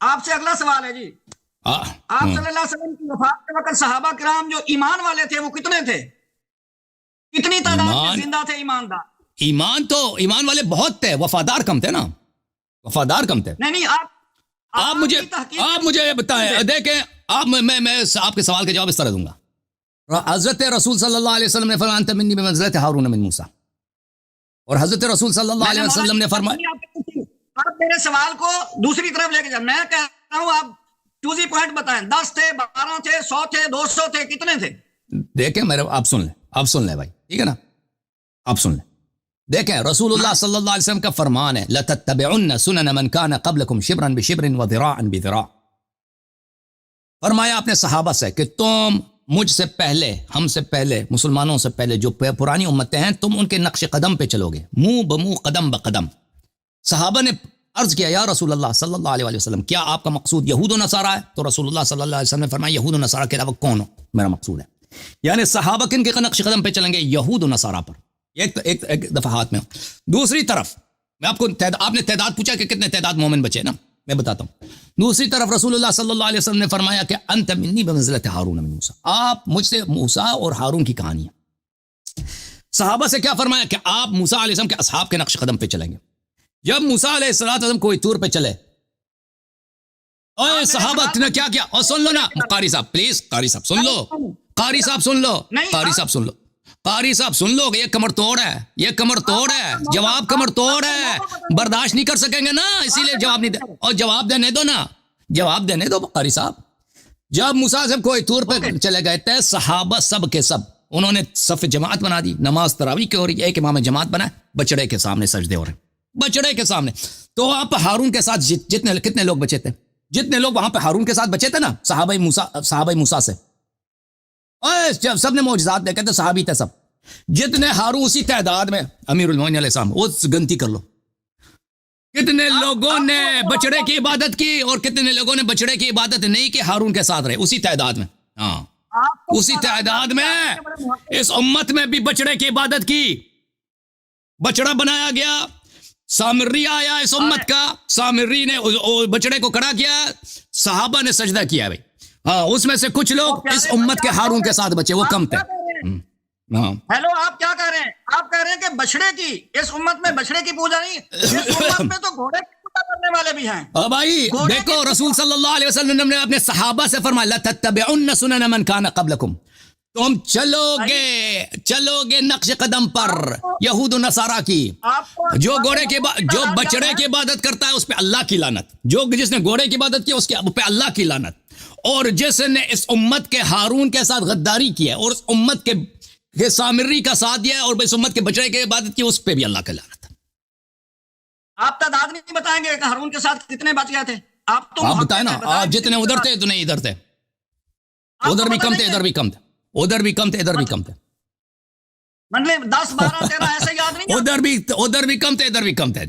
آپ سے اگلا سوال ہے جی، آپ صلی اللہ علیہ وسلم کی وفات کے وقت صحابہ کرام جو ایمان والے تھے وہ کتنے تھے؟ کتنی تعداد میں زندہ تھے ایماندار؟ ایمان والے بہت تھے، وفادار کم تھے نا، وفادار کم تھے. نہیں آپ مجھے بتائیں، دیکھیں میں آپ کے سوال کا جواب اس طرح دوں گا. حضرت رسول صلی اللہ علیہ وسلم نے فرمایا انت منی بمنزلت ہارون من موسیٰ، اور حضرت رسول صلی اللہ علیہ وسلم نے فرمایا. آپ میرے سوال کو دوسری طرف لے کے جائیں، میں کہہ رہا ہوں آپ چوزی پوائنٹ بتائیں، 10 تھے، 12 تھے، 100 تھے، 200 تھے، کتنے تھے؟ دیکھیں میرے، آپ سن لیں بھائی، ٹھیک ہے نا، آپ سن لیں. دیکھیں رسول اللہ صلی اللہ علیہ وسلم کا فرمان ہے لَتَتَّبِعُنَّ سُنَنَ مَنْ كَانَ قَبْلَكُمْ شِبْرًا بِشِبْرٍ وَذِرَاعًا بِذِرَاع. فرمایا اپنے صحابہ سے کہ تم مجھ سے پہلے، ہم سے پہلے، مسلمانوں سے پہلے جو پرانی امتیں ہیں، تم ان کے نقش قدم پہ چلو گے، منہ بمنہ، قدم بقدم. صحابہ نے عرض کیا یا رسول اللہ صلی اللہ علیہ وسلم کیا آپ کا مقصود یہود و نصارہ ہے؟ تو رسول اللہ صلی اللہ علیہ وسلم نے فرمایا یہود و نصارہ کے علاوہ کون ہو میرا مقصود ہے. یعنی صحابہ کن کے نقش قدم پہ چلیں گے؟ یہود و نصارہ پر. ایک دفعہ ہاتھ میں. دوسری طرف میں آپ کو آپ نے تعداد پوچھا کہ کتنے تعداد مومن بچے نا، میں بتاتا ہوں. دوسری طرف رسول اللہ صلی اللہ علیہ وسلم نے فرمایا کہ انت منی بمنزلت ہارون من موسیٰ، آپ مجھ سے موسیٰ اور ہارون کی کہانی ہے. صحابہ سے کیا فرمایا کہ آپ موسیٰ علیہ السلام کے اصحاب کے نقش قدم پہ چلیں گے. جب موسیٰ علیہ السلام کوئی طور پہ چلے، اوے صحابہ نے کیا کیا؟ اور سن لو نا قاری صاحب، پلیز قاری صاحب سن لو، قاری صاحب سن لو، قاری صاحب سن لو، قاری صاحب سن لو. یہ کمر توڑ ہے، یہ کمر توڑ ہے، جواب کمر توڑ ہے، برداشت نہیں کر سکیں گے نا، اسی لیے جواب نہیں دے. اور جواب دینے دو نا، جواب دینے دو قاری صاحب. جب موسیٰ صاحب کوئی طور پہ چلے گئے تھے، صحابہ سب کے سب انہوں نے صف جماعت بنا دی، نماز تراویح کی ہو رہی ہے، ایک امام جماعت بنا، بچڑے کے سامنے سجدے ہو رہے ہیں، بچڑے کے سامنے. تو آپ ہارون کے ساتھ کتنے لوگ بچے تھے؟ جتنے لوگ وہاں پہ ہارون کے ساتھ بچے تھے نا صحابہ موسیٰ سے، سب نے معجزات دیکھے تھے، صحابی تھے سب. جتنے ہارون اسی تعداد میں امیر المومنین علیہ السلام، وہ گنتی کر لو کتنے لوگوں نے بچڑے کی عبادت کی اور کتنے لوگوں نے بچڑے کی عبادت نہیں کی، ہارون کے ساتھ رہے اسی تعداد میں. ہاں اسی تعداد میں اس امت میں بھی بچڑے کی عبادت کی، بچڑا بنایا گیا. سامری آیا اس امت کا، سامری نے بچڑے کو کھڑا کیا، صحابہ نے سجدہ کیا. بھائی ہاں، اس میں سے کچھ لوگ اس امت کے ہارون کے ساتھ بچے، وہ کم تھے. ہیلو، آپ کیا کہہ رہے ہیں؟ آپ کہہ رہے ہیں کہ بچڑے کی، اس امت میں بچڑے کی پوجا نہیں، اس امت میں تو گھوڑے کی پوجا کرنے والے بھی ہیں. بھائی دیکھو رسول صلی اللہ علیہ وسلم نے اپنے صحابہ سے فرمایا لَتَتَّبِعُنَّ سُنَنَ مَنْ كَانَ قَبْلَكُمْ، تم چلو گے نقش قدم پر یہود و نصارہ کی. جو بچڑے کی عبادت کرتا ہے اس پہ اللہ کی لعنت، جس نے گھوڑے کی عبادت کی اس پہ اللہ کی لعنت، اور جس نے اس امت کے ہارون کے ساتھ غداری کی ہے اور اس امت کے سامری کا ساتھ دیا ہے اور اس امت کے بچڑے کی عبادت کی، اس پہ بھی اللہ کی لعنت. آپ تعداد نہیں بتائیں گے کہ ہارون کے ساتھ کتنے بچ گئے تھے؟ آپ بتائیں نا، آپ جتنے ادھر تھے اتنے ادھر تھے، ادھر بھی کم تھے، ادھر بھی کم تھے، ادھر بھی کم تھے، ادھر بھی کم تھے. مطلب 10 12 13 ایسے یاد نہیں؟ ادھر بھی کم تھے، ادھر بھی کم تھے.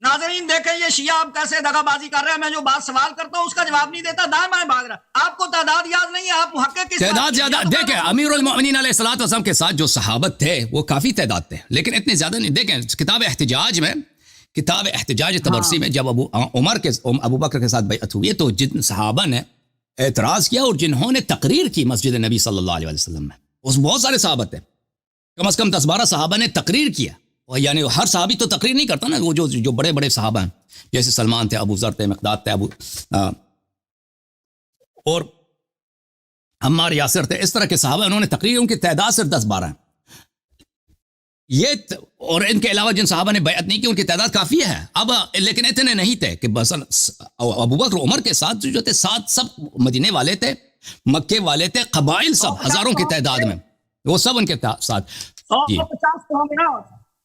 ناظرین دیکھیں یہ شیعہ آپ کیسے دغا بازی کر رہے ہیں. میں جو بات سوال کرتا ہوں اس کا جواب نہیں دیتا، دائیں بائیں بھاگ رہا. آپ کو تعداد یاد نہیں ہے، آپ محقق کی تعداد زیادہ. دیکھیں امیر المؤمنین علیہ الصلوۃ والسلام کے ساتھ جو صحابت تھے وہ کافی تعداد تھے، لیکن اتنے زیادہ نہیں. دیکھیں کتاب احتجاج طبرسی میں جب ابو بکر کے ساتھ بیعت ہوئی تو جن صحابہ نے اعتراض کیا اور جنہوں نے تقریر کی مسجد نبی صلی اللہ علیہ وسلم میں، اس بہت سارے صحابہ تھے، کم از کم 10-12 صحابہ نے تقریر کیا. یعنی ہر صحابی تو تقریر نہیں کرتا نا، وہ جو بڑے بڑے صحابہ ہیں جیسے سلمان تھے، ابو ذر تھے، مقداد تھے، اور عمار یاسر تھے، اس طرح کے صحابہ، انہوں نے تقریر، ان کی تعداد صرف 10-12 ہیں. یہ اور ان کے علاوہ جن صحابہ نے بیعت نہیں کی ان کی تعداد کافی ہے. اب لیکن اتنے نہیں تھے کہ بس ابو بکر عمر کے ساتھ جو تھے، ساتھ سب مدینے والے تھے، مکے والے تھے، قبائل سب ہزاروں کی تعداد میں، وہ سب ان کے ساتھ. 150 تو ہوں گے نا،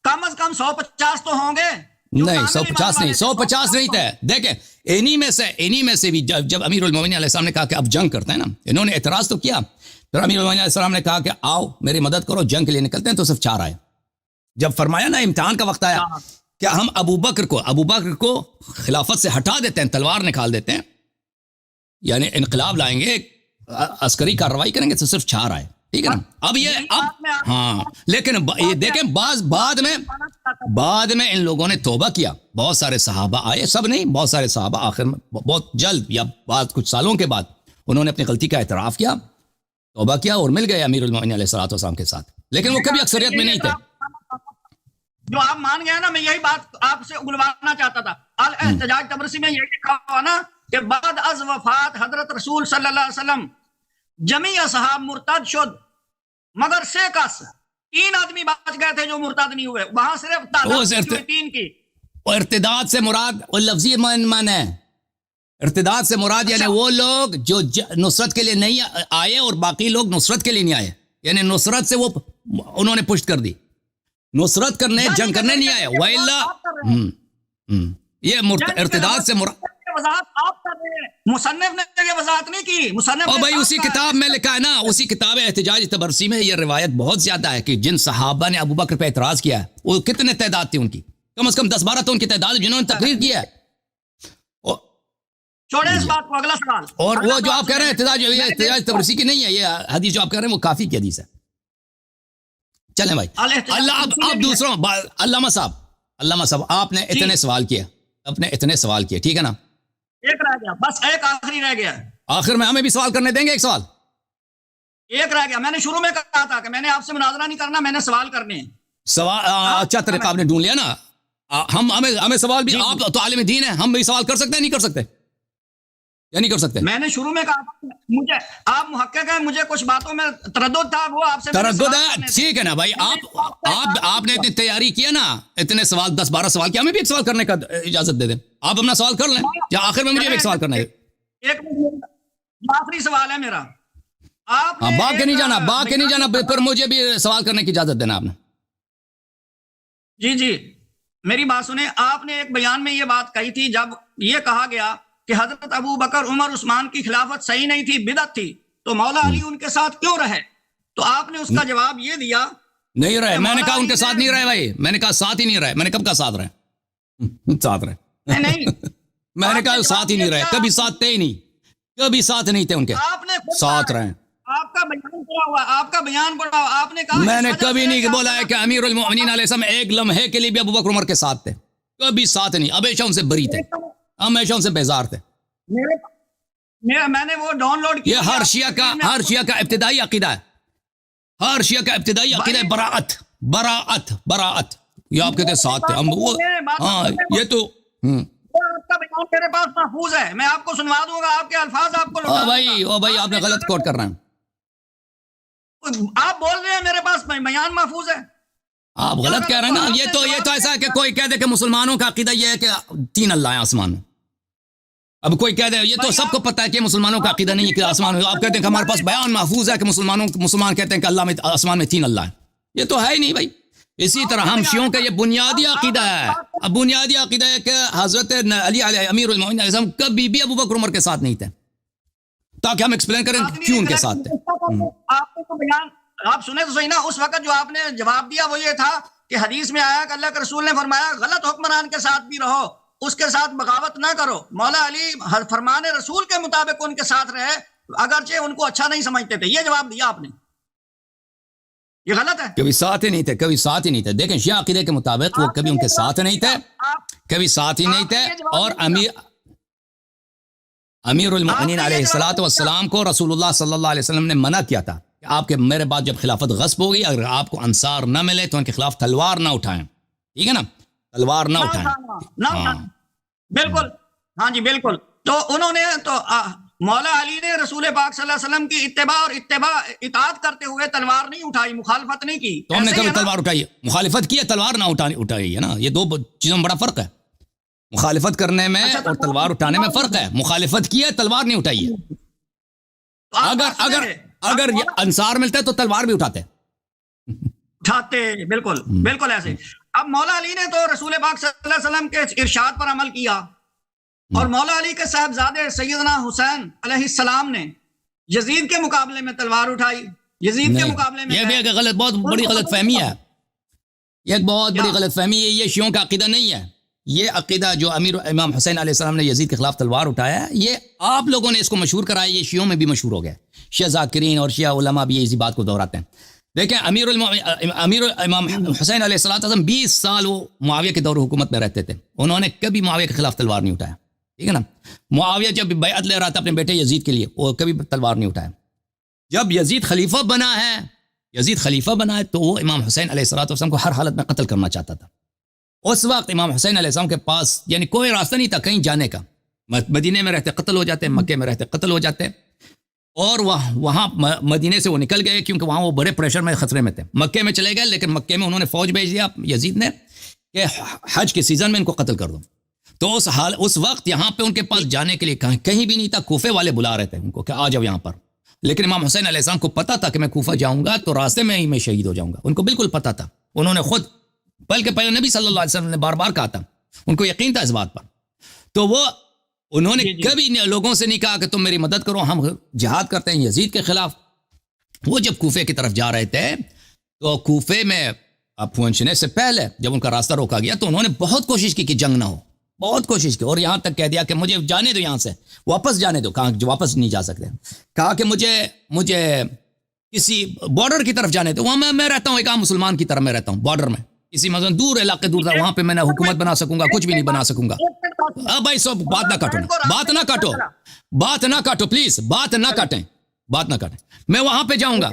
کم از کم 150 تو ہوں گے. نہیں 150 نہیں، 150 نہیں تھے. دیکھیں انہی میں سے بھی جب امیر المومنین علیہ السلام نے کہا کہ اب جنگ کرتے ہیں نا، انہوں نے اعتراض تو کیا، پھر امیر المومنین علیہ السلام نے کہا کہ آؤ میری مدد کرو، جنگ کے لیے نکلتے ہیں. تو صرف 4 آئے. جب فرمایا نا امتحان کا وقت آیا، کیا ہم ابو بکر کو خلافت سے ہٹا دیتے ہیں، تلوار نکال دیتے ہیں، یعنی انقلاب لائیں گے، عسکری کارروائی کریں گے، تو صرف 4 آئے. ٹھیک ہے نا. اب یہ اب ہاں لیکن یہ دیکھیں بعد میں ان لوگوں نے توبہ کیا. بہت سارے صحابہ آئے, سب نہیں, بہت سارے صحابہ آخر میں بہت جلد یا بعد کچھ سالوں کے بعد انہوں نے اپنی غلطی کا اعتراف کیا, توبہ کیا اور مل گئے امیر المومنین علیہ الصلوۃ والسلام کے ساتھ, لیکن وہ کبھی اکثریت میں نہیں تھے. جو آپ مان گئے نا, میں یہی بات آپ سے اگلوانا چاہتا تھا. الاحتجاج تبرسی میں یہی لکھا ہوا نا کہ بعد از وفات حضرت رسول صلی اللہ علیہ وسلم جمیع اصحاب مرتد شد مگر 3 آدمی بچ گئے تھے جو مرتد نہیں ہوئے. وہاں صرف تعداد 3 کی. ارتداد سے مراد وہ لفظی معنی ہے, ارتداد سے مراد یعنی وہ لوگ جو نصرت کے لیے نہیں آئے اور باقی لوگ نصرت کے لیے نہیں آئے, یعنی نصرت سے وہ انہوں نے پشت کر دی, نصرت کرنے جنگ کرنے نہیں آئے. وَإِلَّا یہ ارتداد سے مراد آپ کر رہے ہیں, مصنف نے یہ وضاحت نہیں کی. مصنف اور بھائی اسی کتاب میں لکھا ہے نا, اسی کتاب احتجاج تبرسی میں یہ روایت بہت زیادہ ہے کہ جن صحابہ نے ابو بکر پہ اعتراض کیا ہے وہ کتنے تعداد تھی ان کی, کم از کم 10-12 تو ان کی تعداد جنہوں نے تقریر کیا ہے. چھوڑیں اس بات کو, اگلا سوال. اور وہ جو آپ کہہ رہے ہیں احتجاج تبرسی کی نہیں ہے, یہ حدیث جو آپ کہہ رہے ہیں وہ کافی کی حدیث ہے. چلیں بھائی, اللہ اب دوسروں علامہ صاحب آپ نے اتنے سوال کیے, اپنے اتنے سوال کیے, ٹھیک ہے نا, ایک رہ گیا, بس ایک آخری رہ گیا. آخر میں ہمیں بھی سوال کرنے دیں گے, ایک سوال ایک رہ گیا. میں نے شروع میں کہا تھا کہ میں نے آپ سے مناظرہ نہیں کرنا, میں نے سوال کرنے ہیں. سوال اچھا طریقہ آپ نے ڈھونڈ لیا نا. ہمیں سوال بھی, آپ تو عالم دین ہیں, ہم بھی سوال کر سکتے ہیں نہیں کر سکتے, یا نہیں کر سکتے؟ میں نے شروع میں کہا تھا مجھے, آپ محقق ہیں, مجھے کچھ باتوں میں تردد تھا, وہ آپ سے تردد ہے, ٹھیک ہے نا بھائی. آپ نے اتنی تیاری کیا نا, اتنے سوال 10-12 سوال کیا, ہمیں بھی ایک سوال کرنے کا اجازت دے دیں. آپ اپنا سوال کر لیں, یا آخر میں مجھے ایک سوال کرنا ہے. ایک آخری سوال ہے میرا. آپ باغ کے نہیں جانا, پھر مجھے بھی سوال کرنے کی اجازت دینا آپ نے. جی میری بات سنیں. آپ نے ایک بیان میں یہ بات کہی تھی جب یہ کہا گیا کہ حضرت ابو بکر عمر عثمان کی خلافت صحیح نہیں تھی, بدعت تھی, تو مولا علی ان کے ساتھ کیوں رہے؟ تو آپ نے اس کا جواب یہ دیا نہیں رہے. میں نے کہا ان کے ساتھ نہیں رہے بھائی, میں نے کہا ساتھ ہی نہیں رہے. میں نے کب کہا ساتھ رہے؟ ساتھ رہے نہیں. میں نے کہا ساتھ ہی نہیں رہے, کبھی ساتھ تھے ہی نہیں, کبھی ساتھ نہیں تھے ان کے, ساتھ رہے. آپ کا بیان پڑا ہوا, آپ کا بیان پڑا ہوا, آپ نے کہا میں نے کبھی نہیں بولا ہے کہ امیر المومنین علیہ السلام ایک لمحے کے لیے بھی ابو بکر عمر کے ساتھ تھے, کبھی ساتھ نہیں, ہمیشہ ان سے بری تھے, ہمیشہ ان سے بیزار تھے. میں نے وہ ڈاؤن لوڈ کیا. یہ ہر شیعہ کا ابتدائی عقیدہ ہے, ہر شیعہ کا ابتدائی عقیدہ ہے براءت. یہ آپ کہتے ہیں ساتھ تھے ہم, ہاں یہ تو آپ کا بیان میرے پاس محفوظ ہے, میں آپ کو سنوا دوں گا, آپ کے الفاظ آپ کو لوٹا دوں گا. بھائی آپ نے غلط کوٹ کر رہے ہیں, آپ بول رہے ہیں میرے پاس بیان محفوظ ہے. آپ غلط کہہ رہے ہیں نا. یہ تو ایسا ہے کہ کوئی کہہ دے کہ مسلمانوں کا عقیدہ یہ ہے کہ 3 اللہ ہیں آسمان میں. اب کوئی کہہ دے, یہ تو سب کو پتہ ہے کہ مسلمانوں کا عقیدہ نہیں ہے کہ آسمان میں. آپ کہتے ہیں کہ ہمارے پاس بیان محفوظ ہے کہ مسلمان کہتے ہیں کہ اللہ میں آسمان میں 3 اللہ ہیں. یہ تو ہے ہی نہیں بھائی. اسی طرح ہم شیعوں کا یہ بنیادی عقیدہ ہے, اب بنیادی عقیدہ ہے کہ حضرت علی علیہ امیر المومنین علیہ السلام کبھی بھی ابو بکر عمر کے ساتھ نہیں تھے, تاکہ ہم ایکسپلین کریں کیوں ان کے ساتھ تھے. آپ کو بیان آپ سنیں تو صحیح نا. اس وقت جو آپ نے جواب دیا وہ یہ تھا کہ حدیث میں آیا کہ اللہ کے رسول نے فرمایا غلط حکمران کے ساتھ بھی رہو, اس کے ساتھ بغاوت نہ کرو. مولا علی فرمان رسول کے مطابق ان کے ساتھ رہے, اگرچہ ان کو اچھا نہیں سمجھتے تھے. یہ جواب دیا آپ نے, یہ غلط ہے. کبھی ساتھ ہی نہیں تھے, دیکھیں شیعہ عقیدے کے مطابق وہ کبھی ان کے ساتھ نہیں تھے, کبھی ساتھ ہی نہیں تھے. اور امیر المومنین علیہ الصلوۃ والسلام کو رسول اللہ صلی اللہ علیہ وسلم نے منع کیا تھا کہ آپ کے میرے بعد جب خلافت غصب ہوگی, اگر آپ کو انصار نہ ملے تو ان کے خلاف تلوار نہ اٹھائیں. ٹھیک ہے نا, تلوار نہ اٹھائیں. بالکل, ہاں جی بالکل. تو انہوں نے تو مولا علی نے رسول پاک صلی اللہ علیہ وسلم کی اتباع اطاعت کرتے ہوئے تلوار نہیں اٹھائی, مخالفت نہیں کی. تو ہم نے کبھی تلوار اٹھائی, مخالفت کی ہے, تلوار نہ اٹھائی ہے نا. یہ 2 چیزوں میں بڑا فرق ہے. مخالفت کرنے میں اور تلوار اٹھانے میں فرق ہے. مخالفت کی ہے, تلوار نہیں اٹھائی ہے. اگر یہ انصار ملتے تو تلوار بھی اٹھاتے. بالکل ایسے. اب مولا علی نے تو رسول پاک صلی اللہ علیہ وسلم کے ارشاد پر عمل کیا, اور مولا علی کے صاحبزادے سیدنا حسین علیہ السلام نے یزید کے مقابلے میں تلوار اٹھائی. یزید کے مقابلے میں یہ بھی ایک بہت بڑی غلط فہمی ہے. یہ ایک بہت بڑی غلط فہمی ہے. یہ شیعوں کا عقیدہ نہیں ہے. یہ عقیدہ جو امام حسین علیہ السلام نے یزید کے خلاف تلوار اٹھایا ہے, یہ آپ لوگوں نے اس کو مشہور کرایا, یہ شیعوں میں بھی مشہور ہو گیا. شیعہ ذاکرین اور شیعہ علماء بھی اسی بات کو دہراتے ہیں. دیکھیں امیر امام حسین علیہ السلام 20 سال وہ معاویہ کے دور حکومت میں رہتے تھے. انہوں نے کبھی معاویہ کے خلاف تلوار نہیں اٹھایا. ٹھیک ہے نا. معاویہ جب بیعت لے رہا تھا اپنے بیٹے یزید کے لیے وہ کبھی تلوار نہیں اٹھایا. جب یزید خلیفہ بنا ہے تو وہ امام حسین علیہ السلام کو ہر حالت میں قتل کرنا چاہتا تھا. اس وقت امام حسین علیہ السلام کے پاس یعنی کوئی راستہ نہیں تھا کہیں جانے کا. مدینے میں رہتے قتل ہو جاتے, مکے میں رہتے قتل ہو جاتے, اور وہاں مدینے سے وہ نکل گئے کیونکہ وہاں وہ بڑے پریشر میں خطرے میں تھے. مکے میں چلے گئے لیکن مکے میں انہوں نے فوج بھیج دیا یزید نے کہ حج کے سیزن میں ان کو قتل کر دو. تو اس وقت یہاں پہ ان کے پاس جانے کے لیے کہیں بھی نہیں تھا. کوفے والے بلا رہے تھے ان کو کہ آ جاؤ یہاں پر. لیکن امام حسین علیہ السلام کو پتا تھا کہ میں کوفہ جاؤں گا تو راستے میں ہی میں شہید ہو جاؤں گا. ان کو بالکل پتا تھا. انہوں نے خود بلکہ پہلے نبی صلی اللہ علیہ وسلم نے بار بار کہا تھا, ان کو یقین تھا اس بات پر. تو وہ انہوں نے کبھی لوگوں سے نہیں کہا کہ تم میری مدد کرو, ہم جہاد کرتے ہیں یزید کے خلاف. وہ جب کوفے کی طرف جا رہے تھے تو کوفے میں پہنچنے سے پہلے جب ان کا راستہ روکا گیا تو انہوں نے بہت کوشش کی کہ جنگ نہ ہو, بہت کوشش کی, اور یہاں تک کہہ دیا کہ مجھے جانے دو, یہاں سے واپس جانے دو. کہا جو واپس نہیں جا سکتے. کہا کہ مجھے کسی بارڈر کی طرف جانے دو, وہاں میں رہتا ہوں ایک عام مسلمان کی طرح میں رہتا ہوں بارڈر میں, کسی مثلا دور علاقے دور وہاں پہ میں نہ حکومت بنا سکوں گا, کچھ بھی نہیں بنا سکوں گا. اب بھائی سب بات نہ کاٹو پلیز, بات نہ کاٹیں. میں وہاں پہ جاؤں گا.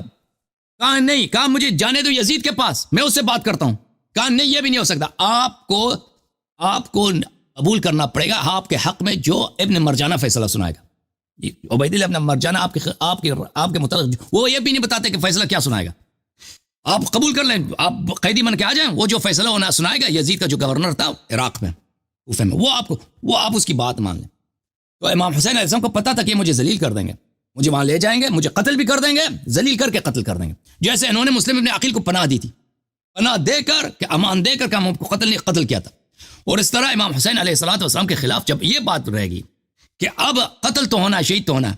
کہا نہیں, کہا مجھے جانے دو یزید کے پاس, میں اس سے بات کرتا ہوں. کہا نہیں یہ بھی نہیں ہو سکتا, آپ کو قبول کرنا پڑے گا آپ کے حق میں جو ابن مرجانہ فیصلہ سنائے گا. عبید اللہ ابن مرجانہ آپ کے متعلق وہ یہ بھی نہیں بتاتے کہ فیصلہ کیا سنائے گا. آپ قبول کر لیں, آپ قیدی بن کے آ جائیں, وہ جو فیصلہ ہونا سنائے گا یزید کا جو گورنر تھا عراق میں کوفے میں, وہ آپ اس کی بات مان لیں. تو امام حسین علیہ السلام کو پتا تھا کہ یہ مجھے ذلیل کر دیں گے, مجھے وہاں لے جائیں گے, مجھے قتل بھی کر دیں گے, ذلیل کر کے قتل کر دیں گے. جیسے انہوں نے مسلم ابن عقیل کو پناہ دی تھی, پناہ دے کر کہ امان دے کر کہ ہم کو قتل کیا تھا. اور اس طرح امام حسین علیہ السلام کے خلاف جب یہ بات رہے گی کہ اب قتل تو ہونا ہے, شہید تو ہونا ہے,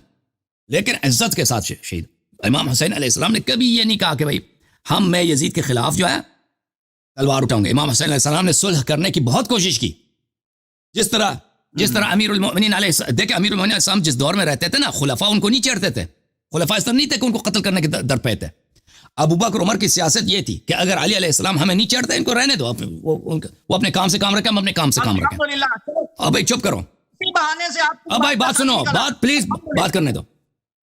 لیکن عزت کے ساتھ شہید. امام حسین علیہ السلام نے کبھی یہ نہیں کہا کہ بھائی میں یزید کے خلاف جو ہے تلوار اٹھاؤں گے. امام حسین علیہ السلام نے صلح کرنے کی بہت کوشش کی. جس طرح امیر المؤمنین علیہ دیکھیں امیر المؤمنین علیہ السلام جس دور میں رہتے تھے نا, خلفاء ان کو نہیں چڑھتے تھے. خلفاء اس طرح نہیں تھے کہ ان کو قتل کرنے کے در پہ تھے. ابو بکر عمر کی سیاست یہ تھی کہ اگر علی علیہ السلام ہمیں نہیں چڑھتے ان کو رہنے دو, وہ اپنے کام سے کام رکھیں, ہم اپنے کام سے کام رکھیں. اب بھائی چپ کرو, اب بھائی بات سنو, بات پلیز بات کرنے دو.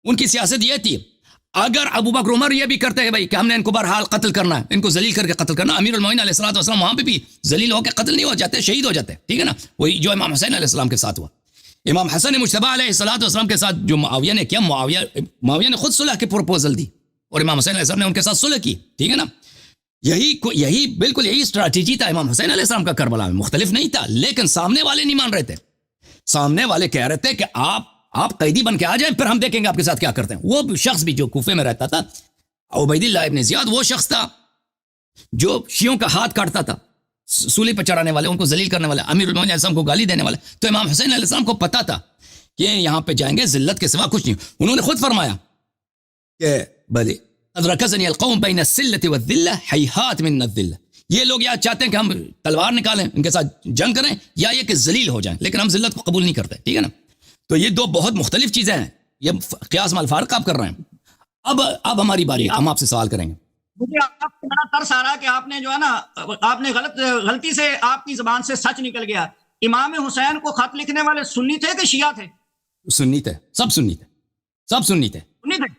ان کی سیاست یہ تھی اگر ابو بکر عمر یہ بھی کرتے ہیں بھائی کہ ہم نے ان کو بہرحال قتل کرنا ہے, ان کو ذلیل کر کے قتل کرنا, امیر المومنین علیہ السلام وہاں پہ بھی ذلیل ہو کے قتل نہیں ہو جاتے, شہید ہو جاتے. ٹھیک ہے نا, وہی جو امام حسین علیہ السلام کے ساتھ ہوا. امام حسن مجتبی علیہ السلام کے ساتھ جو معاویہ نے کیا, معاویہ نے خود صلح کی پروپوزل دی اور امام حسین علیہ السلام نے ان کے ساتھ صلح کی. ٹھیک ہے نا, یہی بالکل یہی اسٹریٹجی تھا امام حسین علیہ السلام کا کربلا میں, مختلف نہیں تھا. لیکن سامنے والے نہیں مان رہے تھے. سامنے والے کہہ رہے تھے کہ آپ قیدی بن کے آ جائیں, پھر ہم دیکھیں گے آپ کے ساتھ کیا کرتے ہیں. وہ شخص بھی جو کوفے میں رہتا تھا, عبید اللہ ابن زیاد, وہ شخص تھا جو شیعوں کا ہاتھ کاٹتا تھا, سولی پہ چڑھانے والے, ان کو ذلیل کرنے والے, امیر المومنین علیہ السلام کو گالی دینے والے. تو امام حسین علیہ السلام کو پتا تھا کہ یہاں پہ جائیں گے ذلت کے سوا کچھ نہیں. انہوں نے خود فرمایا کہ بھلے قد رکزنی القوم بین السلة والذلة حیحات من الذلة. یہ لوگ یا چاہتے ہیں کہ ہم تلوار نکالیں, ان کے ساتھ جنگ کریں, یا یہ کہ ذلیل ہو جائیں, لیکن ہم ذلت کو قبول نہیں کرتے. ٹھیک ہے نا. تو یہ دو بہت مختلف چیزیں ہیں, یہ قیاس مع الفارق آپ کر رہے ہیں. اب ہماری باری, ہم آپ سے سوال کریں گے. مجھے آپ سے بڑا ترس آ رہا ہے کہ آپ نے جو ہے نا, آپ نے غلطی سے آپ کی زبان سے سچ نکل گیا. امام حسین کو خط لکھنے والے سنی تھے کہ شیعہ تھے؟ سنی تھے, سب سنی تھے, سب سنی تھے.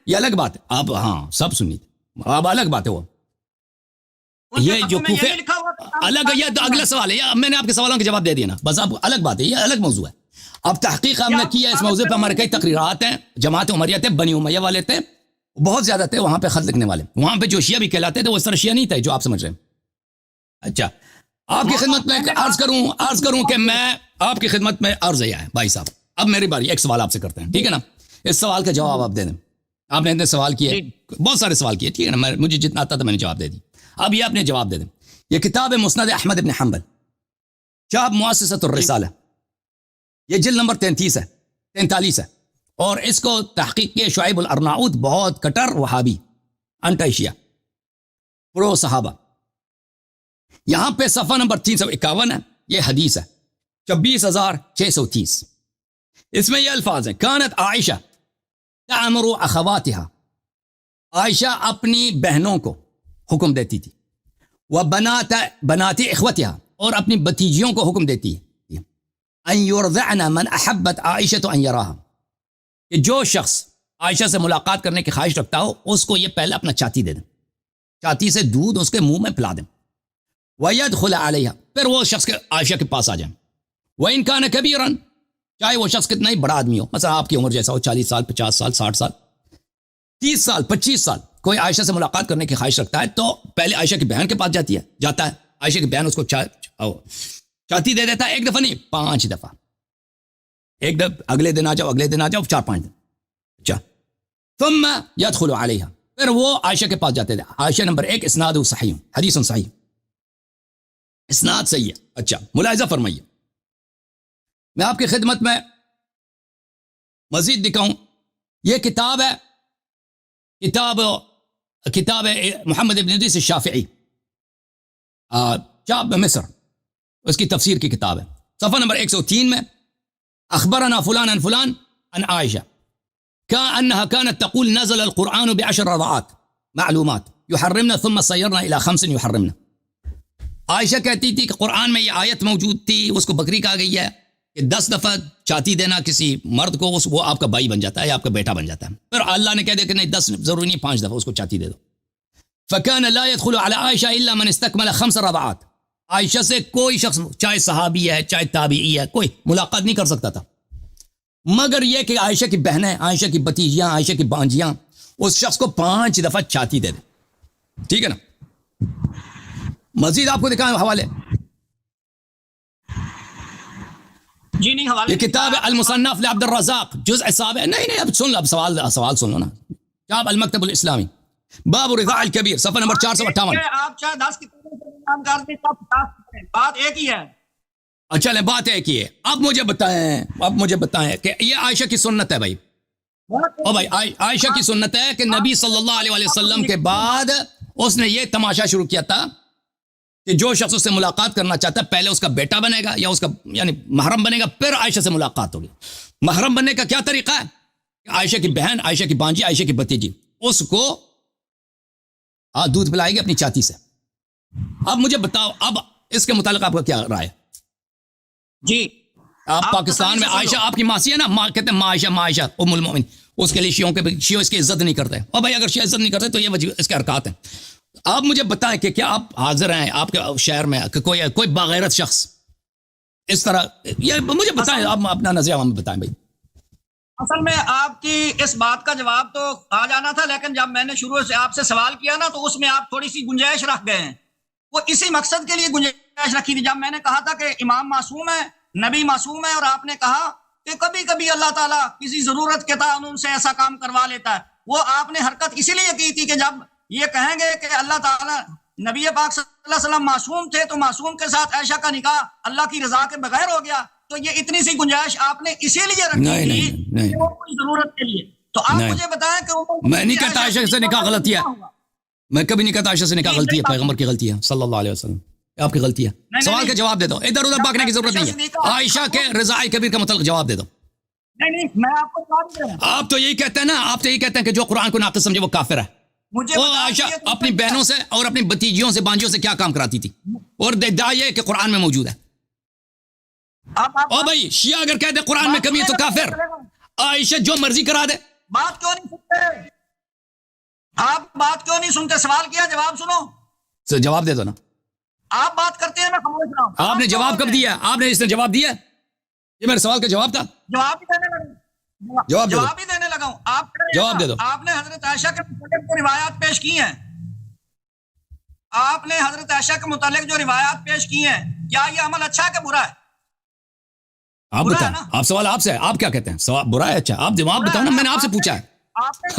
یہ الگ بات ہے. آپ ہاں سب سنی تھے, اب الگ بات ہے. وہ یہ جو کوفے الگ, یہ اگلا سوال ہے. میں نے آپ کے سوالوں کے جواب دے دیا نا, بس اب الگ بات ہے, یہ الگ موضوع ہے. اب تحقیق ہم نے کیا اس موضوع پہ, ہمارے کئی تقریرات ہیں. جماعت عمریہ تھے, بنی امیہ والے تھے, بہت زیادہ تھے وہاں پہ خط لکھنے والے. وہاں پہ جو شیعہ بھی کہلاتے تھے وہ اس طرح شیعہ نہیں تھے جو آپ سمجھ رہے ہیں. اچھا, آپ کی خدمت میں عرض کروں کہ میں آپ کی خدمت میں عرض ہے بھائی صاحب. اب میری باری, ایک سوال آپ سے کرتے ہیں. ٹھیک ہے نا, اس سوال کا جواب آپ دے دیں. آپ نے اتنے سوال کیے, بہت سارے سوال کیے. ٹھیک ہے نا, مجھے جتنا آتا تھا میں نے جواب دے دی. اب یہ آپ نے جواب دے دیں. یہ کتاب ہے مسند احمد بن حنبل, چاپ مؤسسۃ الرسالہ, یہ جلد نمبر 43 ہے. اور اس کو تحقیق کے شعیب الارناؤت, بہت کٹر وہابی, انٹی شیعہ, پرو صحابہ. یہاں پہ صفحہ نمبر 351 ہے. یہ حدیث ہے 24630. اس میں یہ الفاظ ہیں, کانت عائشہ تعمر اخواتها، عائشہ اپنی بہنوں کو حکم دیتی تھی، بنات اخوتها، اور اپنی بتیجیوں کو حکم دیتی ہے، ان یرضعن من احبت عائشہ ان یراها، کہ جو شخص عائشہ سے ملاقات کرنے کی خواہش رکھتا ہو اس کو یہ پہلے اپنا چھاتی دے دیں، چھاتی سے دودھ اس کے منہ میں پلا دیں، وَيَدْخُلَ عَلَيْهَا، پھر وہ شخص عائشہ کے پاس آ جائیں، وَإِنْ كَانَ كَبِيرًا، چاہے وہ شخص کتنا ہی بڑا آدمی ہو، مثلا آپ کی عمر جیسا ہو، 40 سال 50 سال 60 سال 30 سال 25 سال، کوئی عائشہ سے ملاقات کرنے کی خواہش رکھتا ہے تو پہلے عائشہ کی بہن کے پاس جاتا ہے، عائشہ کی بہن اس کو چھاتی دے دیتا ہے، ایک دفعہ نہیں 5 دفعہ، ایک دفعہ اگلے دن آ جاؤ 4-5 دن، اچھا ثم يدخل عليها، پھر وہ عائشہ کے پاس جاتے تھے، عائشہ نمبر 1 اسناد صحیح، حدیث صحیح، اسناد صحیح ہے۔ اچھا ملاحظہ فرمائیے، میں آپ کی خدمت میں مزید دکھاؤں، یہ کتاب ہے کتاب محمد ابن ادریس الشافعی، چاپ مصر، اس کی تفسیر کی کتاب ہے، صفحہ نمبر 103 میں، اخبرنا فلان عن فلان عن عائشہ كأنها كانت تقول نزل القرآن ب10 رضعات معلومات يحرمنا ثم صيرنا إلى 5 يحرمنا، عائشہ کہتی تھی کہ قرآن میں یہ آیت موجود تھی، اس کو بکری کہا گئی ہے کہ 10 دفعہ چھاتی دینا کسی مرد کو، وہ آپ کا بھائی بن جاتا ہے یا آپ کا بیٹا بن جاتا ہے، پھر اللہ نے کہہ دیا کہ نہیں 10 ضروری نہیں، 5 دفعہ اس کو چھاتی دے دو۔ فكان لا يدخل على عائشہ الا من استكمل 5 رضعات، عائشہ سے کوئی شخص چاہے صحابی ہے چاہے تابعی ہے کوئی ملاقات نہیں کر سکتا تھا، مگر یہ کہ عائشہ کی بہنیں، عائشہ کی بتیجیاں، عائشہ کی بانجیاں اس شخص کو 5 دفعہ چھاتی دے دیں، ٹھیک ہے نا۔ مزید آپ کو دکھائیں حوالے، جی نہیں حوالے، یہ کتاب ہے المصنف لعبد الرزاق جزء 7، نہیں اب سن لو، اب سوال سن لو نا، کتاب المکتب الاسلامی باب رضاع الکبیر، صفحہ نمبر 458۔ آپ چاہے 10 کتابوں سے نام کر دیں، سب 50 بات ایک ہی ہے۔ اچھا لیں، بات ایک ہی ہے، اب مجھے بتائیں کہ یہ عائشہ کی سنت ہے بھائی، او بھائی عائشہ کی سنت ہے کہ نبی صلی اللہ علیہ وسلم کے بعد اس نے یہ تماشا شروع کیا تھا کہ جو شخص اس سے ملاقات کرنا چاہتا ہے پہلے اس کا بیٹا بنے گا یا اس کا یعنی محرم بنے گا، پھر عائشہ سے ملاقات ہوگی۔ محرم بننے کا کیا طریقہ ہے کہ عائشہ کی بہن، عائشہ کی بانجی، عائشہ کی بتیجی اس کو دودھ پلائے گی اپنی چھاتی سے۔ اب مجھے بتاؤ، اب اس کے متعلق آپ کا کیا رائے ہے؟ جی آپ پاکستان میں عائشہ آپ کی ماسی ہے نا، کہتے ہیں ماں عائشہ ام المؤمنین، اس کے لیے شیعوں اس کی عزت نہیں کرتے، اور بھائی اگر شیعہ عزت نہیں کرتے تو یہ وجہ اس کے حرکات ہیں۔ آپ مجھے بتائیں کہ کیا آپ حاضر ہیں آپ کے شہر میں کہ کوئی باغیرت شخص اس طرح، یہ مجھے بتائیں، آپ اپنا نظریہ ہمیں بتائیں بھائی۔ اصل میں آپ کی اس بات کا جواب تو آ جانا تھا، لیکن جب میں نے شروع سے آپ سے سوال کیا نا تو اس میں آپ تھوڑی سی گنجائش رکھ گئے ہیں، وہ اسی مقصد کے لیے گنجائش رکھی تھی جب میں نے کہا تھا کہ امام معصوم ہے، نبی معصوم ہے، اور آپ نے کہا کہ کبھی کبھی اللہ تعالیٰ کسی ضرورت کے قانون سے ایسا کام کروا لیتا ہے، وہ آپ نے حرکت اسی لیے کی تھی کہ جب یہ کہیں گے کہ اللہ تعالیٰ نبی پاک صلی اللہ علیہ وسلم معصوم تھے تو معصوم کے ساتھ عائشہ کا نکاح اللہ کی رضا کے بغیر ہو گیا، تو یہ اتنی سی گنجائش آپ نے اسی لیے رکھی تھی کہ وہ کوئی ضرورت کے لیے۔ تو آپ مجھے بتائیں کہ میں نہیں کہتا عائشہ سے نکاح غلطی ہے، میں کبھی نہیں کہتا عائشہ سے نکاح غلطی ہے، پیغمبر کی غلطی ہے صلی اللہ علیہ وسلم، آپ کی غلطی ہے۔ سوال کا جواب دے دو، ادھر ادھر بھاگنے کی ضرورت نہیں ہے، عائشہ کے رضاء کبیر کا متعلق جواب دے دو۔ نہیں میں آپ کو جواب دے رہا ہوں، آپ تو یہی کہتے ہیں نا، آپ تو یہی کہتے ہیں کہ جو قرآن کو ناقص سمجھے وہ کافر ہے۔ مجھے وہ عائشہ اپنی بہنوں سے اور اپنی بتیجیوں سے بانجیوں سے کیا کام کراتی تھی، اور ادعا یہ کہ قرآن میں موجود ہے۔ او بھائی شیعہ اگر کہتے قرآن میں کمی ہے تو کافر، عائشہ جو مرضی کرا دے۔ بات کیوں نہیں سنتے آپ؟ بات کیوں نہیں سنتے؟ سوال کیا، جواب سنو، جواب دے دو نا۔ آپ بات کرتے ہیں میں خاموش رہا ہوں۔ آپ نے جواب کب دیا؟ آپ نے اس نے جواب دیا؟ یہ میرے سوال کا جواب تھا، جواب ہی دینے لگا ہوں، جواب ہی دینے لگا ہوں۔ جواب دے دو۔ آپ نے حضرت عائشہ کے متعلق جو روایات پیش کی ہیں، آپ نے حضرت عائشہ کے متعلق جو روایات پیش کی ہیں، کیا یہ عمل اچھا ہے کہ برا ہے؟ آپ بتائیں، آپ سوال آپ سے ہے، آپ کیا کہتے ہیں؟ سوال برا ہے اچھا؟ آپ جواب بتاؤ نا، میں نے آپ سے پوچھا ہے،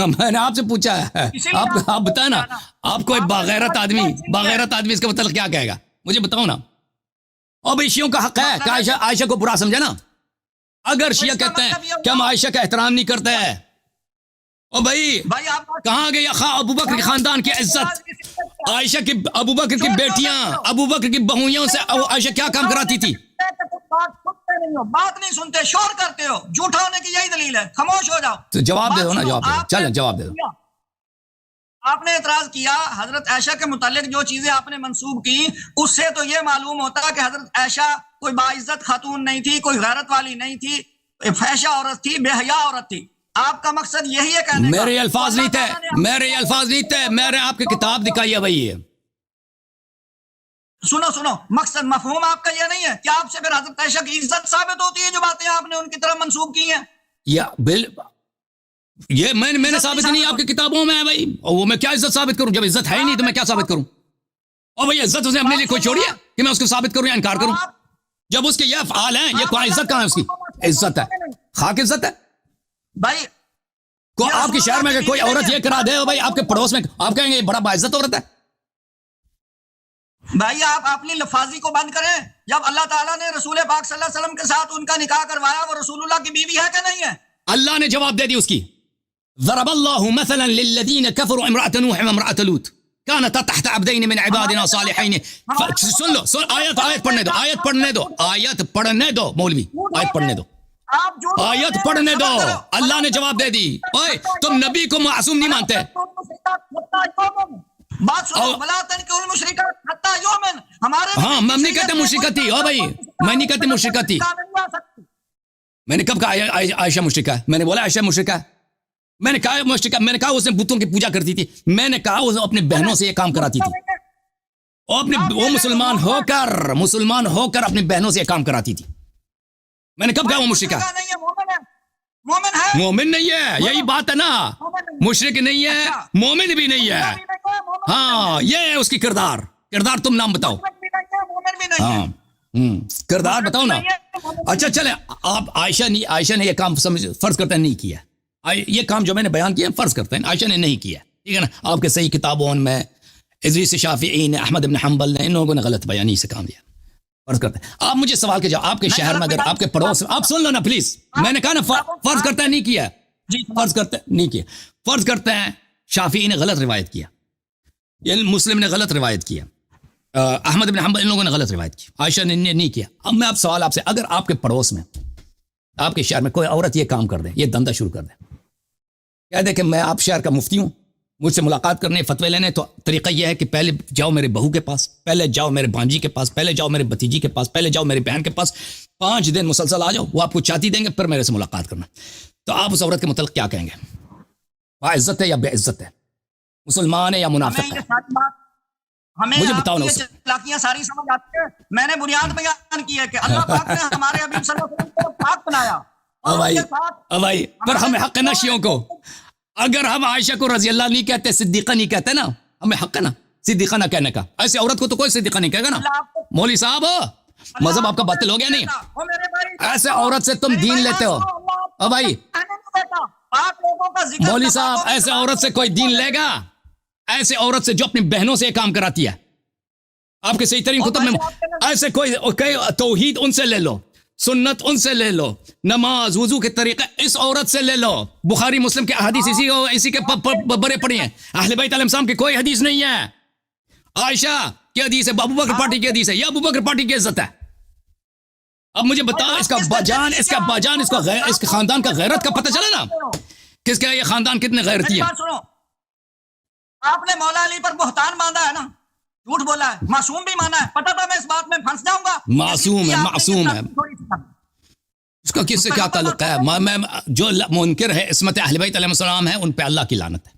میں نے آپ سے پوچھا ہے، آپ بتائیں نا، آپ کوئی باغیرت آدمی اس کے متعلق کیا کہے گا؟ مجھے بتاؤ نا۔ اور بھائی شیعوں کا حق ہے کہ عائشہ کو برا سمجھے نا، اگر شیعہ کہتے ہیں کہ ہم عائشہ کا احترام نہیں کرتے ہیں، اور بھائی کہاں گئی ابو بکر کے خاندان کی عزت؟ عائشہ کی ابو بکر کی بیٹیاں، ابو بکر کی بہوئیوں سے عائشہ کیا کام کراتی تھی؟ ہے کہ تم بات سنتے نہیں ہو، بات نہیں سنتے، شور کرتے ہو، جھوٹا ہونے کی یہی دلیل ہے، خاموش ہو جاؤ. تو جواب دے دو نا، بات جواب دے سنو. دو، چلیں جواب دے دو. آپ نے اعتراض کیا حضرت عائشہ کے متعلق جو چیزیں آپ نے منسوب کی، اس سے تو یہ معلوم ہوتا کہ حضرت عائشہ کوئی باعزت خاتون نہیں تھی، کوئی غیرت والی نہیں تھی، فحشہ عورت تھی، بے حیا عورت تھی. آپ کا مقصد یہی ہے کہنے کا. میرے الفاظ نہیں تھے، اللہ تعالیٰ نے میرے الفاظ نہیں تھے، میرے آپ کی کتاب دکھائی ہے وہی ہے. سنو مقصد مفہوم آپ کا یہ نہیں ہے کہ آپ سے پھر حضرت عائشہ کی عزت ثابت ہوتی ہے جو باتیں آپ نے ان کی طرف منسوب کی ہیں. یا یہ میں نے ثابت نہیں آپ کی کتابوں میں ہے بھائی. اور وہ میں کیا عزت ثابت کروں؟ جب عزت ہے ہی نہیں تو میں کیا ثابت کروں؟ اور بھائی عزت اسے اپنے لیے کوئی چھوڑی ہے کہ میں اس کو ثابت کروں یا انکار کروں؟ جب اس کے یہ افعال ہیں، یہ کوئی عزت کہاں ہے اس کی؟ عزت ہے، خاک عزت ہے بھائی. کو آپ کے شہر میں اگر کوئی عورت یہ کرا دے ہو بھائی، آپ کے پڑوس میں آپ کہیں گے یہ بڑا باعزت عورت ہے. بھائی آپ اپنی لفاظی کو بند کریں. جب اللہ تعالیٰ نے رسول پاک صلی اللہ علیہ وسلم کے ساتھ ان کا نکاح کروایا، وہ رسول اللہ کی بیوی ہے کہ نہیں ہے؟ اللہ نے جواب دے دی اس کی. ضرب الله مثلا للذين كفروا امرأة نوح وامرأة لوط كانتا تحت عبدين من عبادنا صالحين. سن لو، آیت پڑھنے دو مولوی، آیت پڑھنے دو، آیت پڑھنے دو. اللہ نے جواب دے دی. اوے تم نبی کو معصوم نہیں مانتے. بات سنو. ولا تنکحوا المشرکات حتی یؤمن. ہمارے ہاں میں نہیں کہتے مشرکت تھی. او بھائی میں نہیں کہتے مشرکت تھی. میں نے کب کہا عائشہ مشرکہ ہے؟ میں نے بولا عائشہ مشرکہ ہے؟ میں نے کہا مشرکہ؟ میں نے کہا اس نے بتوں کی پوجا کرتی تھی؟ میں نے کہا وہ اپنی بہنوں سے یہ کام کراتی تھی. وہ مسلمان ہو کر اپنی بہنوں سے یہ کام کراتی تھی. میں نے کب کہا وہ مشرکہ ہے؟ مومن نہیں ہے، یہی بات ہے نا. مشرک نہیں ہے، مومن بھی نہیں ہے. ہاں یہ ہے اس کی کردار تم نام بتاؤ. ہاں کردار بتاؤ نا. اچھا چلیں، آپ عائشہ نے یہ کام فرض کرتے نہیں کیا. یہ کام جو میں نے بیان کیا فرض کرتے ہیں عائشہ نے نہیں کیا، ٹھیک ہے نا. آپ کے صحیح کتابوں میں ادریس شافعی نے، احمد بن حنبل نے، ان لوگوں نے غلط بیانی سے کام دیا. فرض کرتے ہیں. آپ مجھے سوال کے جواب، آپ کے شہر میں اگر آپ کے پڑوس، آپ سن لو نا پلیز. میں نے کہا نا فرض کرتے ہیں نہیں کیا، فرض کرتے نہیں کیا. فرض کرتے ہیں شافعی نے غلط روایت کیا، یہ مسلم نے غلط روایت کیا، احمد بن حنبل ان لوگوں نے غلط روایت کی، عائشہ نے نہیں کیا. اب میں سوال آپ سے، اگر آپ کے پڑوس میں، آپ کے شہر میں کوئی عورت یہ کام کر دے، یہ دندہ شروع کر دے، کہہ دے کہ میں آپ شہر کا مفتی ہوں، مجھ سے ملاقات کرنے، فتوے لینے، تو طریقہ یہ ہے کہ پہلے جاؤ میرے بہو کے پاس، پہلے جاؤ میرے بھانجی کے پاس، پہلے جاؤ میرے بھتیجی کے پاس، پہلے جاؤ میری بہن کے پاس، 5 دن مسلسل آ جاؤ، وہ آپ کو چاتی دیں گے، پھر میرے سے ملاقات کرنا. تو آپ اس عورت کے متعلق کیا کہیں گے؟ با عزت ہے یا بے عزت ہے؟ مسلمان ہے یا منافق ہے؟ مجھے بتاؤ نا. چلاکیاں ساری سمجھ آتی ہے. میں نے بنیاد بیان کی ہے کہ اللہ پاک نے ہمارے حبیب صلی اللہ علیہ وسلم کو پاک بنایا. بھائی پر ہمیں حق ہے نا شیعوں کو. اگر ہم عائشہ کو رضی اللہ نہیں کہتے، صدیقہ نہیں کہتے نا، ہمیں حق ہے نا صدیقہ نہ کہنے کا. ایسے عورت کو تو کوئی صدیقہ نہیں کہے گا نا. مولوی صاحب مذہب آپ کا باطل ہو گیا نہیں؟ ایسے عورت سے تم دین لیتے ہو. او بھائی مولوی صاحب ایسے عورت سے کوئی دین لے گا؟ ایسے عورت سے جو اپنی بہنوں سے کام کراتی ہے، آپ کے صحیح ترین کتب میں ایسے کوئی توحید ان سے لے لو، سنت ان سے لے لو، نماز وضو کے طریقے اس عورت سے لے لو. بخاری مسلم کے احادیث اسی کے بڑے پڑی ہیں. اہل بیت علیہ السلام کی کوئی حدیث نہیں ہے. عائشہ کی حدیث ہے، ابو بکر پارٹی کی حدیث ہے، یا ابو بکر پارٹی کی عزت ہے. اب مجھے بتاؤ اس کا باجان، اس کے خاندان کا غیرت کا پتہ چلے نا، کس کا یہ خاندان کتنے غیرتی ہے. آپ نے مولا علی پر بہتان باندھا ہے نا، جھوٹ بولا ہے، معصوم بھی مانا ہے. پتہ تھا میں اس بات میں پھنس جاؤں گا. معصوم ہے. اس کا کس سے کیا تعلق ہے؟ میں جو منکر ہے عصمت اہل بیت علیہ السلام ہے، ان پہ اللہ کی لعنت ہے.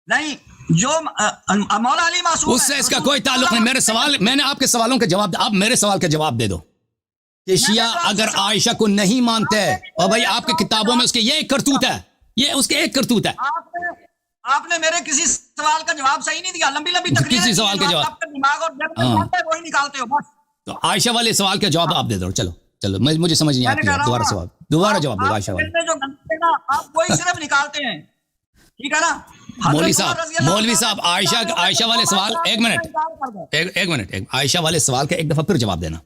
نہیں، جو مولا علی معصوم اس سے اس کا کوئی تعلق نہیں. میں نے آپ کے سوالوں کا جواب، آپ میرے سوال کا جواب دے دو کہ شیعہ اگر عائشہ کو نہیں مانتے، اور بھائی آپ کی کتابوں میں اس کے یہ ایک کرتوت ہے، یہ اس کے ایک کرتوت ہے. آپ نے میرے کسی سوال کا جواب صحیح نہیں دیا. لمبی تقریر، کسی سوال کا جواب دماغ اور وہی نکالتے ہو بس. تو عائشہ والے سوال کا جواب آپ دے دو. چلو مجھے سمجھ نہیں آتی. دوبارہ جواب دو. عائشہ والے آپ وہی صرف نکالتے ہیں، ٹھیک ہے نا. مولوی صاحب عائشہ والے سوال، ایک منٹ عائشہ والے سوال کا ایک دفعہ پھر جواب دینا.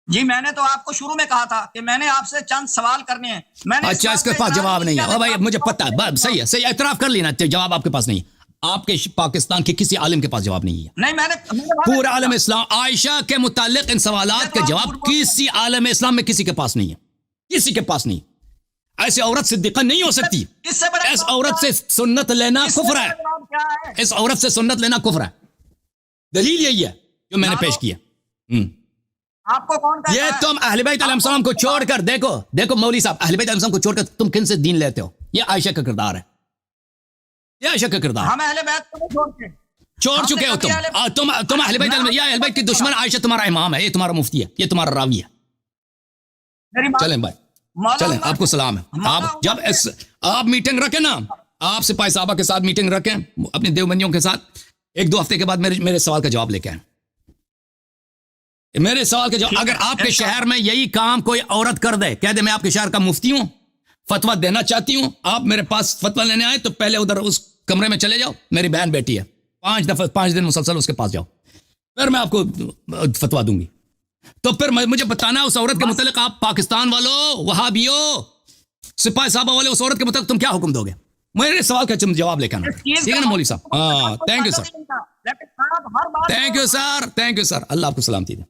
جی میں نے تو آپ کو شروع میں کہا تھا کہ میں نے آپ سے چند سوال کرنے ہیں. اچھا اس کے پاس جواب نہیں ہے. بھائی مجھے پتا ہے، صحیح ہے، اعتراف کر لینا جواب آپ کے پاس نہیں ہے. آپ کے پاکستان کے کسی عالم کے پاس جواب نہیں ہے. نہیں میں نے پورا عالم اسلام عائشہ کے متعلق ان سوالات کا جواب کسی عالم اسلام میں کسی کے پاس نہیں ہے, کسی کے پاس نہیں. ایسے عورت صدیقہ نہیں ہو سکتی. اس سے بڑا اس عورت سے سنت لینا کفر ہے. جواب کیا ہے؟ اس عورت سے سنت لینا کفر ہے. دلیل یہی ہے جو میں نے پیش کیا. آپ کو کون کہتا یہ ہے؟ تم اہل بیت علیہ السلام کو چھوڑ کر دیکھو مولوی صاحب, اہل بیت علیہ السلام کو چھوڑ کر تم کن سے دین لیتے ہو؟ یہ عائشہ کا کردار ہے, یہ عائشہ کا کردار. ہم اہل بیت کو نہیں چھوڑتے. چھوڑ چکے ہو تم اہل بیت علیہ, یا اہل بیت کی دشمن عائشہ تمہارا امام ہے, یہ تمہارا مفتی ہے, یہ تمہارا راوی ہے. میری بات چلیں بھائی مولا چلیں, عمر آپ کو سلام ہے. آپ جب آپ میٹنگ رکھیں نا, آپ سپاہی صحابہ کے ساتھ میٹنگ رکھیں اپنے دیوبندیوں کے ساتھ, 1-2 ہفتے کے بعد میرے سوال کا جواب لے کے آئیں. میرے سوال کا جواب, اگر آپ کے شہر میں یہی کام کوئی عورت کر دے, کہہ دے میں آپ کے شہر کا مفتی ہوں, فتویٰ دینا چاہتی ہوں, آپ میرے پاس فتویٰ لینے آئے تو پہلے ادھر اس کمرے میں چلے جاؤ, میری بہن بیٹی ہے, 5 دن مسلسل اس کے پاس جاؤ, پھر میں آپ کو فتویٰ دوں گی. تو پھر مجھے بتانا اس عورت کے متعلق, آپ پاکستان والوں, وہابیوں, سپاہی صحابہ والے, اس عورت کے متعلق تم کیا حکم دو گے؟ میرے سوال کا جواب لے کے آنا. ٹھیک ہے نا مولوی صاحب؟ ہاں, تھینک یو سر, لیکن آپ ہر بات تھینک یو سر, اللہ آپ کو سلامتی دے.